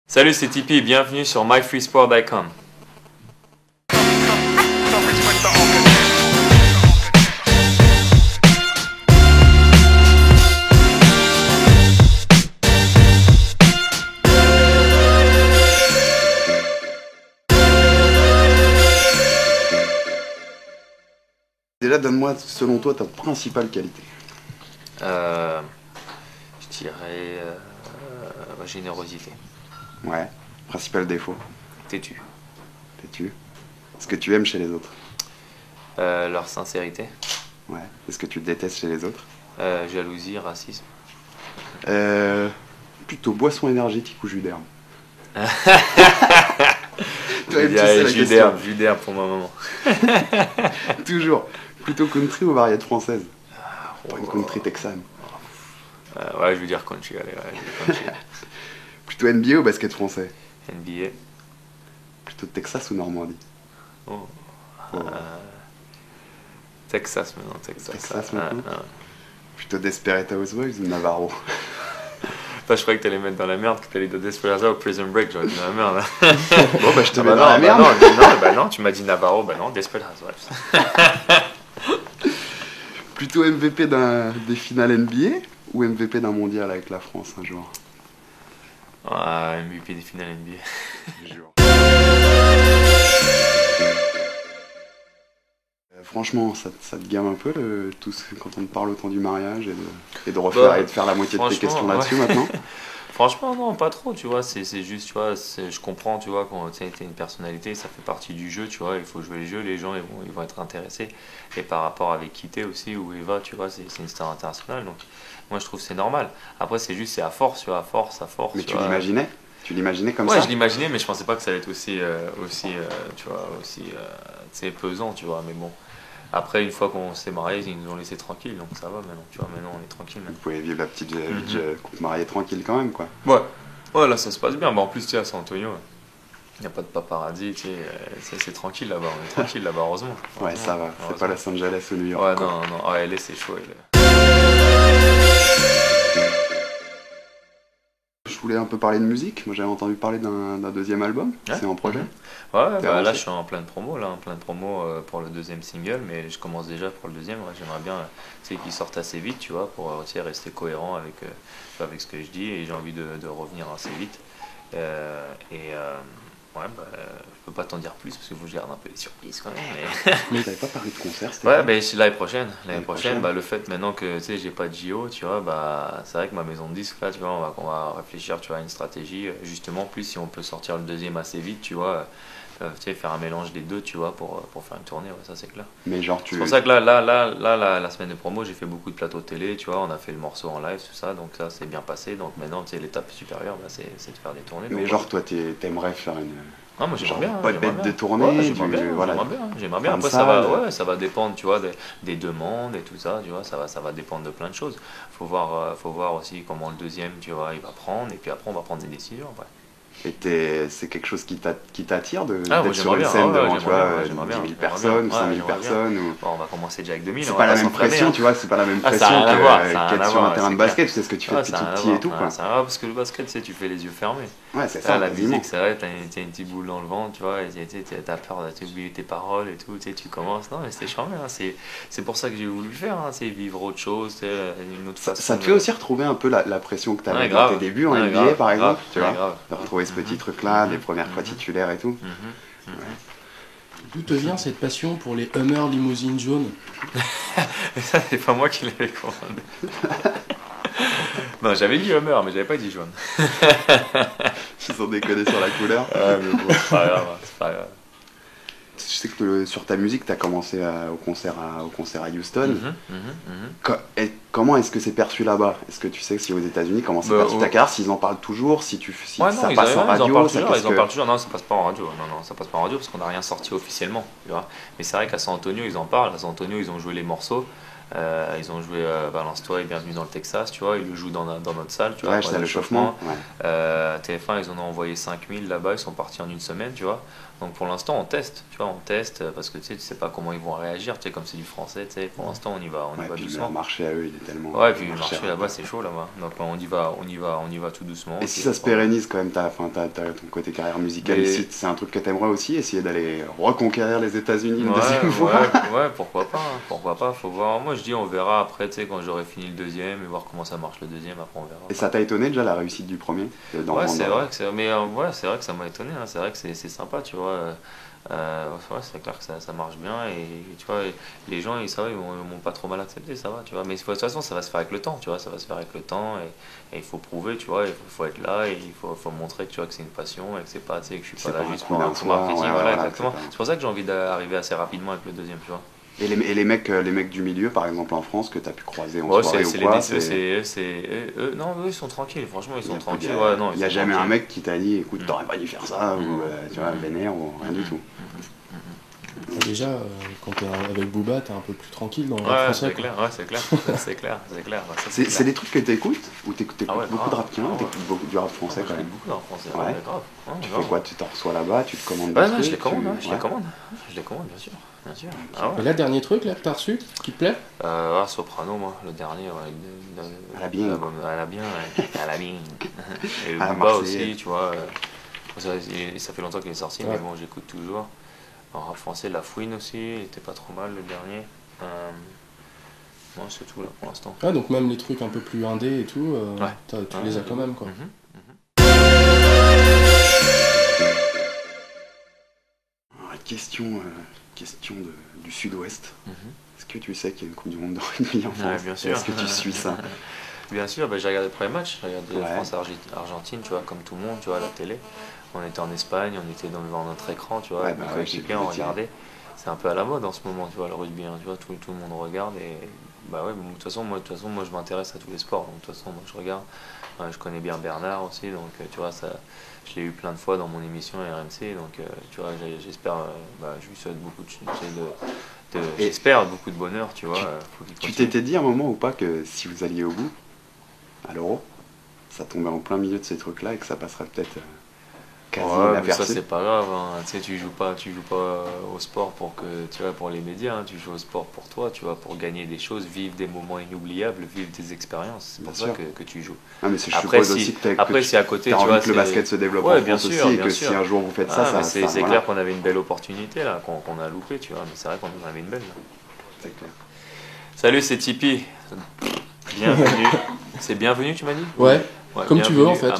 Salut, c'est Tipeee et bienvenue sur myfreesport.com. Déjà, donne-moi, selon toi, ta principale qualité. Je dirais ma générosité. Ouais. Principal défaut. Têtu. Têtu. Ce que tu aimes chez les autres. Leur sincérité. Ouais. Et ce que tu détestes chez les autres. Jalousie, racisme. Plutôt boisson énergétique ou jus d'herbe. Jus d'herbe pour ma maman. Toujours. Plutôt country ou variété française. Pas une country texane. Ouais, je veux dire country, allez, country. Plutôt NBA ou basket français. NBA. Plutôt Texas ou Normandie. Texas maintenant, Texas maintenant. Plutôt Desperate Housewives ou Navarro. Je croyais que t'allais mettre dans la merde, que t'allais de Desperate ou Prison Break, j'aurais dit dans la merde. Bon bah je te mets dans la merde. Non, tu m'as dit Navarro, bah non, Desperate Housewives. Plutôt MVP des finales NBA ou MVP d'un mondial avec la France un jour. MVP des finales NBA. Franchement, ça te gamme un peu quand on te parle autant du mariage et de refaire et de faire la moitié de tes questions là-dessus maintenant. Franchement, non, pas trop, tu vois. C'est juste, tu vois, je comprends, tu vois, quand tu as une personnalité, ça fait partie du jeu, tu vois. Il faut jouer les jeux, les gens ils vont être intéressés. Et par rapport avec Kité aussi, ou Eva, tu vois, c'est une star internationale. Donc, moi, je trouve que c'est normal. Après, c'est à force, tu vois, à force. Mais tu l'imaginais? Tu l'imaginais comme ça? Ouais, je l'imaginais, mais je pensais pas que ça allait être aussi pesant, tu vois. Mais bon. Après, une fois qu'on s'est mariés, ils nous ont laissé tranquille, donc ça va maintenant, tu vois, maintenant on est tranquille. Vous pouvez vivre la petite vie de couple marié tranquille quand même, quoi. Ouais, là ça se passe bien. Bah, en plus, tu sais, à San Antonio, il n'y a pas de paparazzi, tu sais, c'est tranquille là-bas, on est tranquille là-bas, heureusement. Ouais, ça va, c'est pas Los Angeles ou New York. Ouais, quoi. non, LA c'est chaud. Je voulais un peu parler de musique. Moi, j'avais entendu parler d'un deuxième album. Ouais. C'est en projet. Ouais, bah, là, je suis en pleine promo, pour le deuxième single, mais je commence déjà pour le deuxième. Ouais, j'aimerais bien, qu'il sorte assez vite, tu vois, pour rester cohérent avec ce que je dis, et j'ai envie de revenir assez vite. Je peux pas t'en dire plus parce que vous gardez un peu les surprises quand même. Mais t'avais pas parlé de concert, c'était Ouais, bah, c'est l'année prochaine. L'année prochaine, bah, le fait maintenant que j'ai pas de JO, tu vois, bah, c'est vrai que ma maison de disques, là, tu vois, on va réfléchir, tu vois, à une stratégie. Justement, plus si on peut sortir le deuxième assez vite, tu vois, faire un mélange des deux, tu vois, pour faire une tournée, ouais, ça c'est clair. Mais genre, c'est pour ça que là, la semaine de promo, j'ai fait beaucoup de plateaux de télé, tu vois, on a fait le morceau en live, tout ça, donc ça c'est bien passé. Donc maintenant, l'étape supérieure, bah, c'est de faire des tournées. Mais donc, genre, toi, t'aimerais faire une. Non, moi j'aimerais bien. Pas de bête de tournée, j'aimerais bien. Après, ça va dépendre, tu vois, des demandes et tout ça, tu vois, ça va dépendre de plein de choses. Faut voir aussi comment le deuxième, tu vois, il va prendre, et puis après on va prendre des décisions. Ouais. Et c'est quelque chose qui t'attire d'être sur une scène devant, tu vois, 10 000 personnes, 5 000 personnes ou... Bon, on va commencer déjà avec 2000. C'est pas la même pression, tu vois, c'est pas la même pression qu'être sur un terrain de basket, tu sais ce que tu fais depuis tout petit et tout, quoi. Ça va, parce que le basket, tu fais les yeux fermés. Ouais, c'est ça. La musique, c'est vrai, t'as une petite boule dans le ventre, tu vois, t'as peur d'oublier tes paroles et tout, tu commences. Non, mais c'était charmé, c'est pour ça que j'ai voulu le faire, c'est vivre autre chose, une autre façon. Ça te fait aussi retrouver un peu la pression que t'avais dans tes débuts en NBA, par exemple, tu vois, de retrouver ce petit truc-là, les premières fois titulaires et tout. D'où te vient cette passion pour les Hummer limousines jaunes? Ça, c'est pas moi qui l'avais commandé. Non, j'avais dit Hummer, mais j'avais pas dit jaune. Ils ont déconné sur la couleur. Ouais, mais bon, c'est pas grave. Je sais que sur ta musique, tu as commencé au concert à Houston. Comment est-ce que c'est perçu là-bas? Est-ce que tu sais si aux États-Unis, comment c'est perçu ta carrière, s'ils en parlent toujours, si ça passe en radio? Ils en parlent toujours. Non, ça passe pas en radio. Non, ça passe pas en radio parce qu'on n'a rien sorti officiellement. Tu vois. Mais c'est vrai qu'à San Antonio, ils en parlent. À San Antonio, ils ont joué les morceaux. Ils ont joué Balance-toi et Bienvenue dans le Texas, tu vois, ils le jouent dans notre salle, tu vois. Ouais, c'est l'échauffement. TF1, ils en ont envoyé 5000 là-bas, ils sont partis en une semaine, tu vois. Donc pour l'instant, on teste, tu vois, parce que tu sais pas comment ils vont réagir, tu sais, comme c'est du français, tu sais, pour l'instant, on y va doucement. Le marché à eux, il est tellement. Ouais, puis le marché là-bas, c'est chaud là-bas. Donc on y va tout doucement. Et si ça se pérennise quand même, t'as ton côté carrière musicale ici, c'est un truc que t'aimerais aussi, essayer d'aller reconquérir les États-Unis une deuxième fois. Ouais, pourquoi pas, faut voir. Moi je dis on verra après, tu sais, quand j'aurai fini le deuxième et voir comment ça marche le deuxième, après on verra. Et ça t'a étonné déjà la réussite du premier Ouais, c'est vrai que ça m'a étonné, hein. C'est vrai que c'est sympa, tu vois. Ouais, c'est clair que ça marche bien et tu vois, les gens ils m'ont pas trop mal accepté, ça va, tu vois. Mais de toute façon, ça va se faire avec le temps, tu vois, ça va se faire avec le temps et il faut prouver, tu vois, il faut être là et il faut montrer que tu vois que c'est une passion et que c'est pas, tu sais, que je suis pas là juste pour un coup marketing, voilà, exactement. C'est pour ça que j'ai envie d'arriver assez rapidement avec le deuxième, tu vois. Et les mecs du milieu, par exemple en France, que tu as pu croiser en soirée ou quoi, non, eux, ils sont tranquilles, franchement, ils sont tranquilles. Il n'y a jamais un mec qui t'a dit, écoute, t'aurais pas dû faire ça, ou tu vois, vénère, ou rien du tout. Déjà, quand t'es avec Booba, t'es un peu plus tranquille dans le rap français. C'est clair. C'est des trucs que t'écoutes, ou t'écoutes beaucoup de rap t'écoutes beaucoup du rap français quand même. J'écoute beaucoup de rap français, grave. Tu fais quoi? Tu t'en reçois là-bas, tu te commandes des trucs? Ouais, je les commande, bien sûr. Et là, dernier truc là, que t'as reçu, qui te plaît? Soprano, moi, le dernier. À la bien. Et le Booba aussi, tu vois. Ça fait longtemps qu'il est sorti, mais bon, j'écoute toujours. En rap français, La Fouine aussi, il était pas trop mal le dernier. Moi, c'est tout là pour l'instant. Ah, donc même les trucs un peu plus indés et tout, tu les as quand même, quoi. Alors, question du sud-ouest. Est-ce que tu sais qu'il y a une Coupe du Monde de rugby en France? Bien sûr. Est-ce que tu suis ça? Bien sûr, j'ai regardé le premier match, j'ai regardé France-Argentine, tu vois, comme tout le monde, tu vois, à la télé. On était en Espagne, on était devant notre écran, tu vois, avec coéquipiers, on regardait. C'est un peu à la mode en ce moment, tu vois, le rugby, hein, tu vois, tout le monde regarde et bah ouais, de toute façon, moi je m'intéresse à tous les sports, donc de toute façon, moi je regarde. Je connais bien Bernard aussi, donc tu vois, je l'ai eu plein de fois dans mon émission RMC, donc tu vois, j'espère, je lui souhaite beaucoup j'espère beaucoup de bonheur, tu vois. Tu t'étais dit à un moment ou pas que si vous alliez au bout, à l'Euro, ça tombait en plein milieu de ces trucs-là et que ça passerait peut-être quasi inaperçu? Ça c'est pas grave, hein. Tu sais, tu joues pas au sport pour les médias, hein. Tu joues au sport pour toi, tu vois, pour gagner des choses, vivre des moments inoubliables, vivre des expériences. C'est pour ça que tu joues. Ah, mais après, si à côté, tu vois, que le basket se développe en France aussi, et que si un jour vous faites ça, c'est clair qu'on avait une belle opportunité là, qu'on a loupé, tu vois, mais c'est vrai qu'on en avait une belle là. C'est clair. Salut, c'est Tipeee. Bienvenue. C'est bienvenue, tu m'as dit? Ouais, comme tu veux en fait.